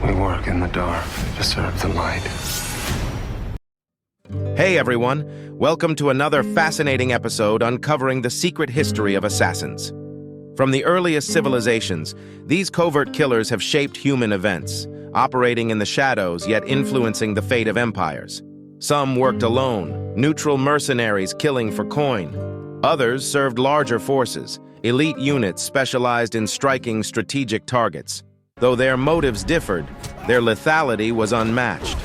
We work in the dark to serve the light. Hey everyone, welcome to another fascinating episode uncovering the secret history of assassins. From the earliest civilizations, these covert killers have shaped human events, operating in the shadows yet influencing the fate of empires. Some worked alone, neutral mercenaries killing for coin. Others served larger forces, elite units specialized in striking strategic targets. Though their motives differed, their lethality was unmatched.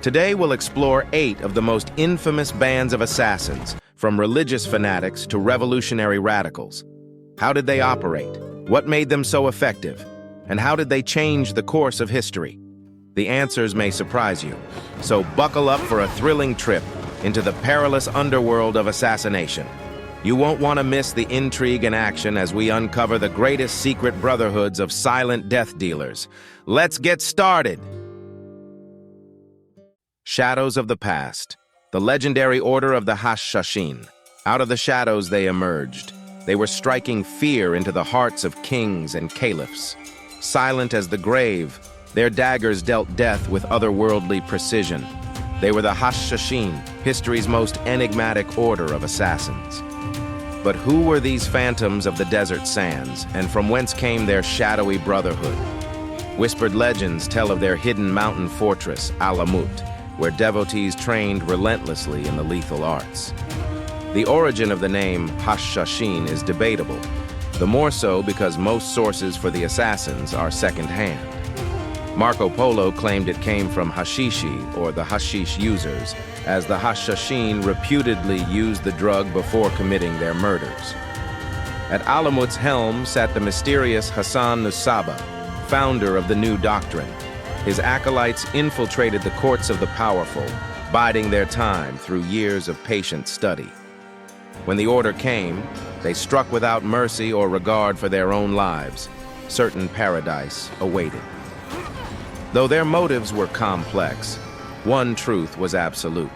Today we'll explore 8 of the most infamous bands of assassins, from religious fanatics to revolutionary radicals. How did they operate? What made them so effective? And how did they change the course of history? The answers may surprise you, so buckle up for a thrilling trip into the perilous underworld of assassination. You won't want to miss the intrigue and action as we uncover the greatest secret brotherhoods of silent death dealers. Let's get started! Shadows of the past, the legendary order of the Hashshashin. Out of the shadows they emerged. They were striking fear into the hearts of kings and caliphs. Silent as the grave, their daggers dealt death with otherworldly precision. They were the Hashshashin, history's most enigmatic order of assassins. But who were these phantoms of the desert sands, and from whence came their shadowy brotherhood? Whispered legends tell of their hidden mountain fortress, Alamut, where devotees trained relentlessly in the lethal arts. The origin of the name Hashshashin is debatable, the more so because most sources for the assassins are second-hand. Marco Polo claimed it came from Hashishi, or the hashish users, as the Hashshashin reputedly used the drug before committing their murders. At Alamut's helm sat the mysterious Hassan Nusaba, founder of the new doctrine. His acolytes infiltrated the courts of the powerful, biding their time through years of patient study. When the order came, they struck without mercy or regard for their own lives. Certain paradise awaited. Though their motives were complex, one truth was absolute.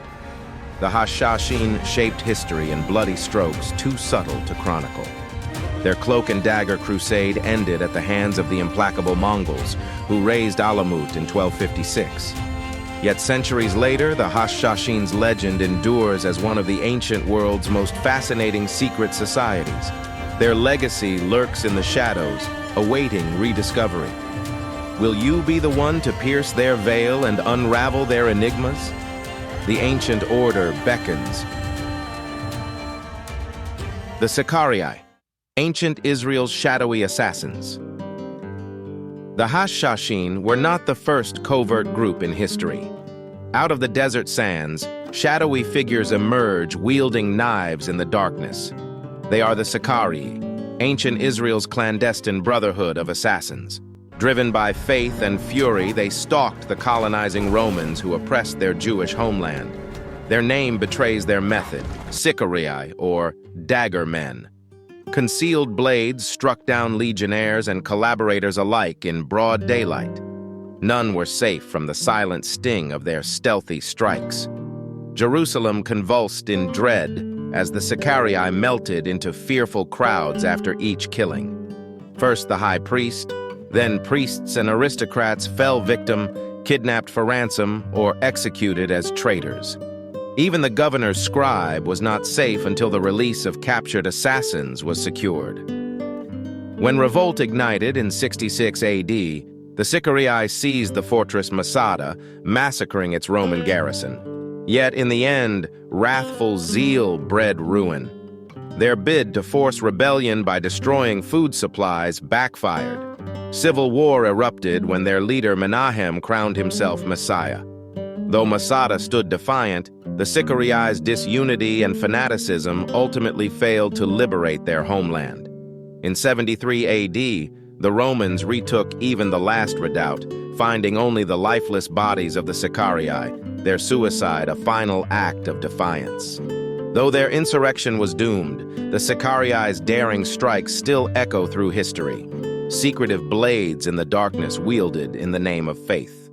The Hashshashin shaped history in bloody strokes too subtle to chronicle. Their cloak and dagger crusade ended at the hands of the implacable Mongols, who razed Alamut in 1256. Yet centuries later, the Hashshashin's legend endures as one of the ancient world's most fascinating secret societies. Their legacy lurks in the shadows, awaiting rediscovery. Will you be the one to pierce their veil and unravel their enigmas? The ancient order beckons. The Sicarii, ancient Israel's shadowy assassins. The Hashshashin were not the first covert group in history. Out of the desert sands, shadowy figures emerge wielding knives in the darkness. They are the Sicarii, ancient Israel's clandestine brotherhood of assassins. Driven by faith and fury, they stalked the colonizing Romans who oppressed their Jewish homeland. Their name betrays their method, Sicarii, or dagger men. Concealed blades struck down legionnaires and collaborators alike in broad daylight. None were safe from the silent sting of their stealthy strikes. Jerusalem convulsed in dread as the Sicarii melted into fearful crowds after each killing. First the high priest, then priests and aristocrats fell victim, kidnapped for ransom, or executed as traitors. Even the governor's scribe was not safe until the release of captured assassins was secured. When revolt ignited in 66 AD, the Sicarii seized the fortress Masada, massacring its Roman garrison. Yet in the end, wrathful zeal bred ruin. Their bid to force rebellion by destroying food supplies backfired. Civil war erupted when their leader Menahem crowned himself Messiah. Though Masada stood defiant, the Sicarii's disunity and fanaticism ultimately failed to liberate their homeland. In 73 AD, the Romans retook even the last redoubt, finding only the lifeless bodies of the Sicarii, their suicide a final act of defiance. Though their insurrection was doomed, the Sicarii's daring strikes still echo through history. Secretive blades in the darkness wielded in the name of faith.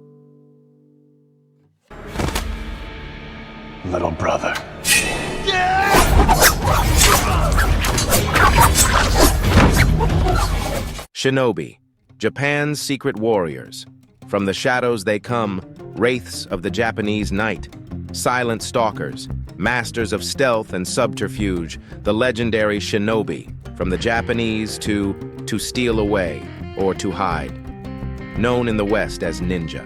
Little brother. Shinobi, Japan's secret warriors. From the shadows they come, wraiths of the Japanese night, silent stalkers, masters of stealth and subterfuge, the legendary Shinobi, from the Japanese to steal away or to hide, known in the West as ninja.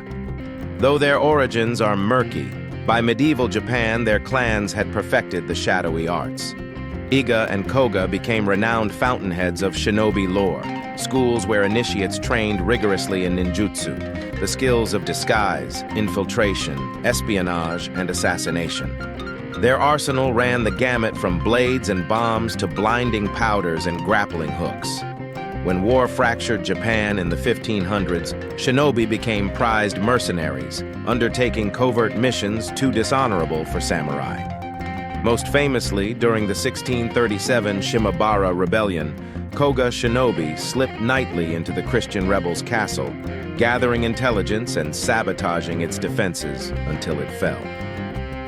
Though their origins are murky, by medieval Japan their clans had perfected the shadowy arts. Iga and Koga became renowned fountainheads of shinobi lore, schools where initiates trained rigorously in ninjutsu, the skills of disguise, infiltration, espionage, and assassination. Their arsenal ran the gamut from blades and bombs to blinding powders and grappling hooks. When war fractured Japan in the 1500s, shinobi became prized mercenaries, undertaking covert missions too dishonorable for samurai. Most famously, during the 1637 Shimabara Rebellion, Koga shinobi slipped nightly into the Christian rebels' castle, gathering intelligence and sabotaging its defenses until it fell.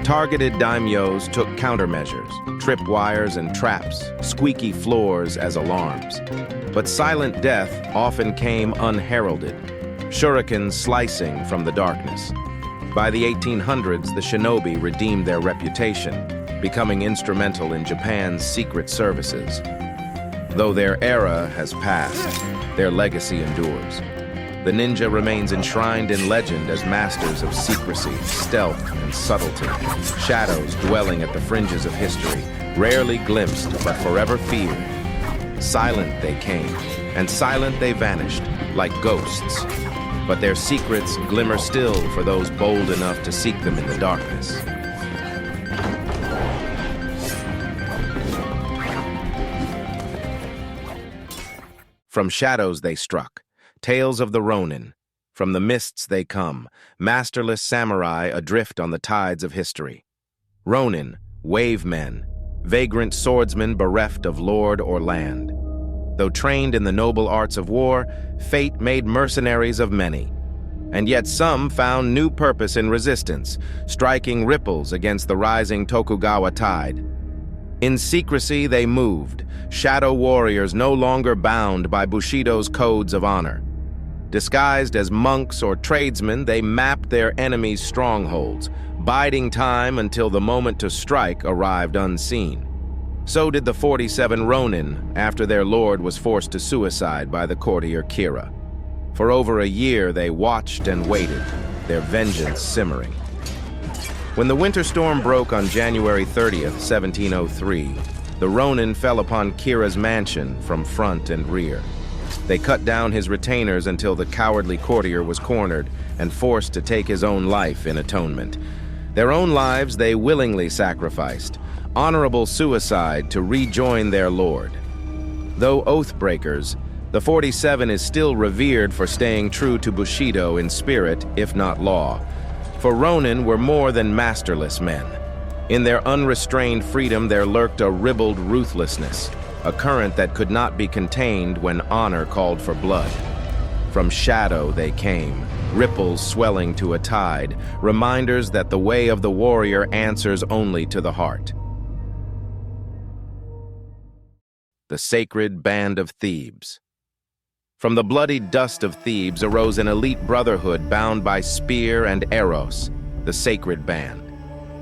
Targeted daimyos took countermeasures, tripwires and traps, squeaky floors as alarms. But silent death often came unheralded, shurikens slicing from the darkness. By the 1800s, the shinobi redeemed their reputation, becoming instrumental in Japan's secret services. Though their era has passed, their legacy endures. The ninja remains enshrined in legend as masters of secrecy, stealth, and subtlety, shadows dwelling at the fringes of history, rarely glimpsed but forever feared. Silent they came, and silent they vanished, like ghosts. But their secrets glimmer still for those bold enough to seek them in the darkness. From shadows they struck, tales of the Ronin. From the mists they come, masterless samurai adrift on the tides of history. Ronin, wave men, vagrant swordsmen bereft of lord or land. Though trained in the noble arts of war, fate made mercenaries of many. And yet some found new purpose in resistance, striking ripples against the rising Tokugawa tide. In secrecy they moved, shadow warriors no longer bound by Bushido's codes of honor. Disguised as monks or tradesmen, they mapped their enemies' strongholds, biding time until the moment to strike arrived unseen. So did the 47 Ronin after their lord was forced to suicide by the courtier Kira. For over a year they watched and waited, their vengeance simmering. When the winter storm broke on January 30th, 1703, the Ronin fell upon Kira's mansion from front and rear. They cut down his retainers until the cowardly courtier was cornered and forced to take his own life in atonement. Their own lives they willingly sacrificed, honorable suicide to rejoin their lord. Though oath-breakers, the 47 is still revered for staying true to Bushido in spirit, if not law. For Ronin were more than masterless men. In their unrestrained freedom there lurked a ribald ruthlessness, a current that could not be contained when honor called for blood. From shadow they came, ripples swelling to a tide, reminders that the way of the warrior answers only to the heart. The sacred band of Thebes. From the bloodied dust of Thebes arose an elite brotherhood bound by spear and eros, the sacred band.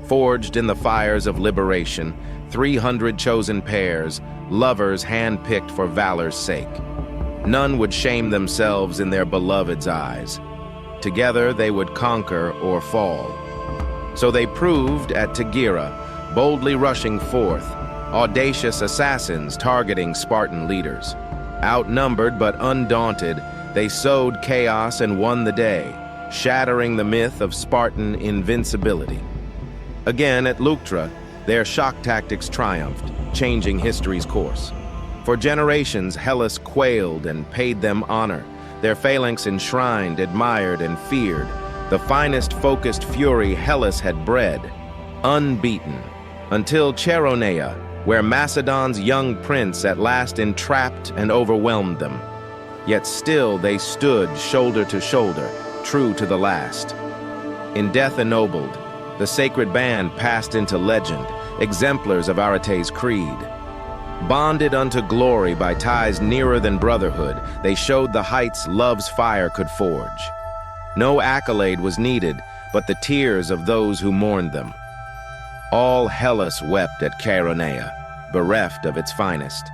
Forged in the fires of liberation, 300 chosen pairs, lovers hand-picked for valor's sake. None would shame themselves in their beloved's eyes. Together they would conquer or fall. So they proved at Tagira, boldly rushing forth, audacious assassins targeting Spartan leaders. Outnumbered but undaunted, they sowed chaos and won the day, shattering the myth of Spartan invincibility. Again at Leuctra, their shock tactics triumphed, changing history's course. For generations, Hellas quailed and paid them honor, their phalanx enshrined, admired, and feared, the finest focused fury Hellas had bred, unbeaten, until Cheronea, where Macedon's young prince at last entrapped and overwhelmed them. Yet still they stood shoulder to shoulder, true to the last. In death ennobled, the sacred band passed into legend, exemplars of Arate's creed. Bonded unto glory by ties nearer than brotherhood, they showed the heights love's fire could forge. No accolade was needed, but the tears of those who mourned them. All Hellas wept at Chaeronea, bereft of its finest.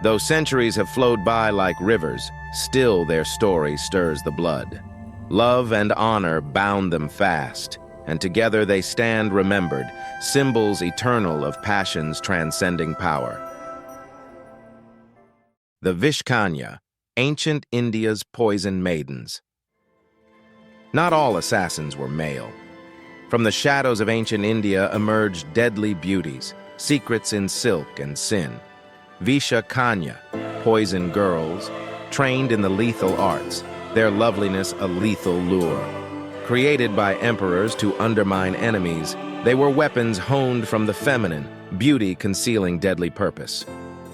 Though centuries have flowed by like rivers, still their story stirs the blood. Love and honor bound them fast, and together they stand remembered, symbols eternal of passion's transcending power. The Vishkanya, ancient India's poison maidens. Not all assassins were male. From the shadows of ancient India emerged deadly beauties, secrets in silk and sin. Vishkanya, poison girls, trained in the lethal arts, their loveliness a lethal lure. Created by emperors to undermine enemies, they were weapons honed from the feminine, beauty concealing deadly purpose.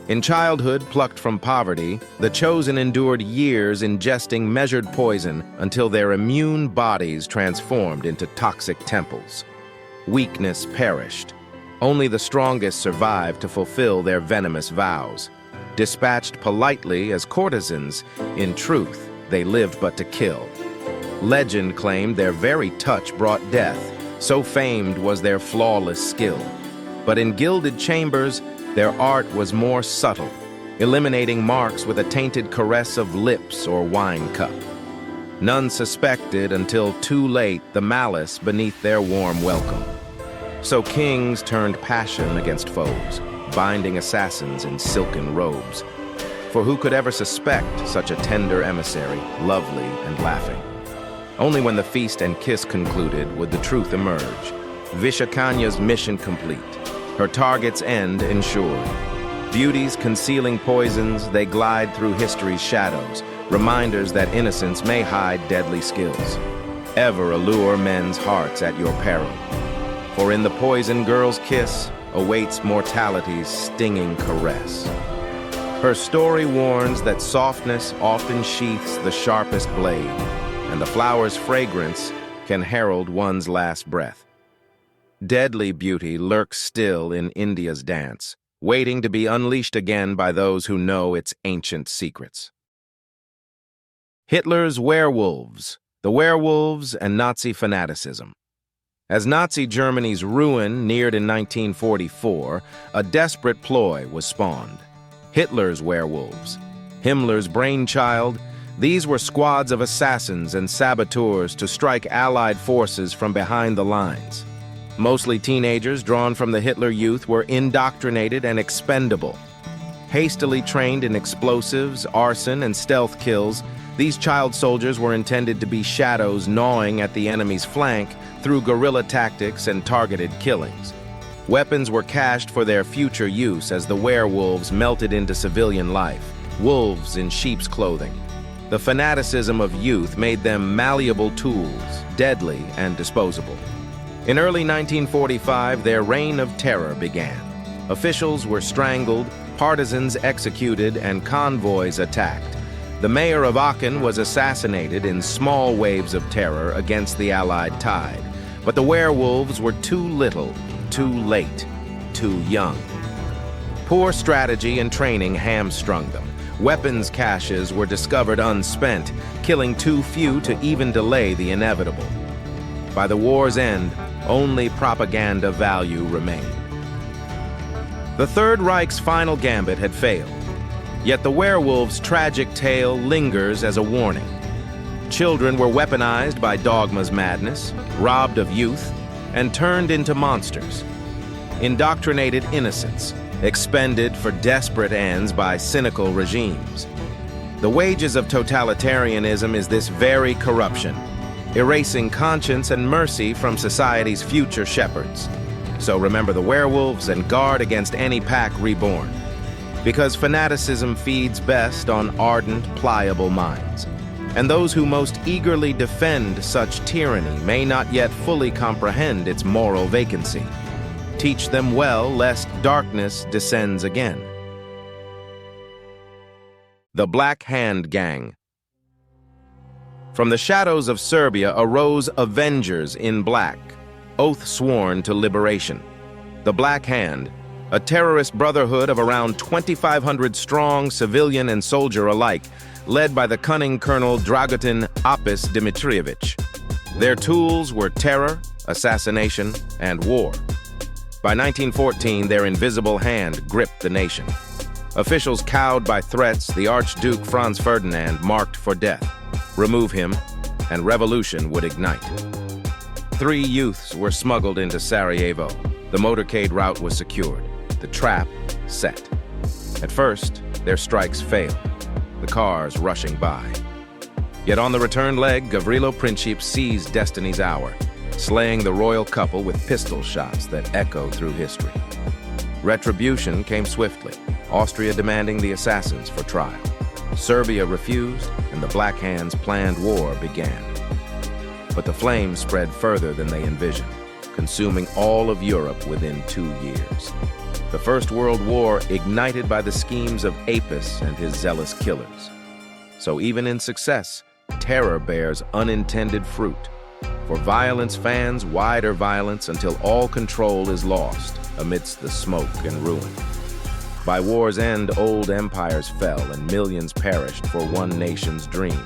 In childhood plucked from poverty, the chosen endured years ingesting measured poison until their immune bodies transformed into toxic temples. Weakness perished. Only the strongest survived to fulfill their venomous vows. Dispatched politely as courtesans, in truth, they lived but to kill. Legend claimed their very touch brought death, so famed was their flawless skill. But in gilded chambers, their art was more subtle, eliminating marks with a tainted caress of lips or wine cup. None suspected until too late the malice beneath their warm welcome. So kings turned passion against foes, binding assassins in silken robes. For who could ever suspect such a tender emissary, lovely and laughing? Only when the feast and kiss concluded would the truth emerge. Vishkanya's mission complete, her target's end ensured. Beauties concealing poisons, they glide through history's shadows, reminders that innocence may hide deadly skills. Ever allure men's hearts at your peril. For in the poison girl's kiss awaits mortality's stinging caress. Her story warns that softness often sheaths the sharpest blade, and the flower's fragrance can herald one's last breath. Deadly beauty lurks still in India's dance, waiting to be unleashed again by those who know its ancient secrets. Hitler's werewolves, the werewolves and Nazi fanaticism. As Nazi Germany's ruin neared in 1944, a desperate ploy was spawned. Hitler's werewolves. Himmler's brainchild, these were squads of assassins and saboteurs to strike Allied forces from behind the lines. Mostly teenagers drawn from the Hitler youth were indoctrinated and expendable. Hastily trained in explosives, arson, and stealth kills, these child soldiers were intended to be shadows gnawing at the enemy's flank through guerrilla tactics and targeted killings. Weapons were cached for their future use as the werewolves melted into civilian life, wolves in sheep's clothing. The fanaticism of youth made them malleable tools, deadly and disposable. In early 1945, their reign of terror began. Officials were strangled, partisans executed, and convoys attacked. The mayor of Aachen was assassinated in small waves of terror against the Allied tide. But the werewolves were too little, too late, too young. Poor strategy and training hamstrung them. Weapons caches were discovered unspent, killing too few to even delay the inevitable. By the war's end, only propaganda value remained. The Third Reich's final gambit had failed. Yet the werewolves' tragic tale lingers as a warning. Children were weaponized by dogma's madness, robbed of youth, and turned into monsters. Indoctrinated innocents, expended for desperate ends by cynical regimes. The wages of totalitarianism is this very corruption, erasing conscience and mercy from society's future shepherds. So remember the werewolves and guard against any pack reborn. Because fanaticism feeds best on ardent, pliable minds. And those who most eagerly defend such tyranny may not yet fully comprehend its moral vacancy. Teach them well, lest darkness descends again. The Black Hand Gang. From the shadows of Serbia arose Avengers in black, oath sworn to liberation. The Black Hand, a terrorist brotherhood of around 2,500 strong, civilian and soldier alike, led by the cunning Colonel Dragutin Apis Dimitrievich. Their tools were terror, assassination, and war. By 1914, their invisible hand gripped the nation. Officials cowed by threats, the Archduke Franz Ferdinand marked for death. Remove him, and revolution would ignite. 3 youths were smuggled into Sarajevo. The motorcade route was secured, the trap set. At first, their strikes failed, the cars rushing by. Yet on the return leg, Gavrilo Princip seized destiny's hour, slaying the royal couple with pistol shots that echo through history. Retribution came swiftly, Austria demanding the assassins for trial. Serbia refused, and the Black Hands' planned war began. But the flames spread further than they envisioned, consuming all of Europe within 2 years. The First World War ignited by the schemes of Apis and his zealous killers. So even in success, terror bears unintended fruit. For violence fans, wider violence until all control is lost amidst the smoke and ruin. By war's end, old empires fell and millions perished for one nation's dream.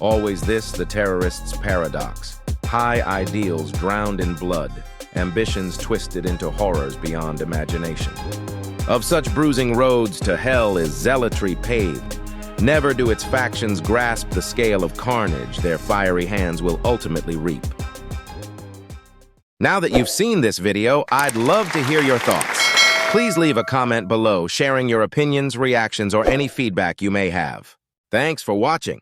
Always this, the terrorists' paradox. High ideals drowned in blood, ambitions twisted into horrors beyond imagination. Of such bruising roads to hell is zealotry paved. Never do its factions grasp the scale of carnage their fiery hands will ultimately reap. Now that you've seen this video, I'd love to hear your thoughts. Please leave a comment below sharing your opinions, reactions, or any feedback you may have. Thanks for watching.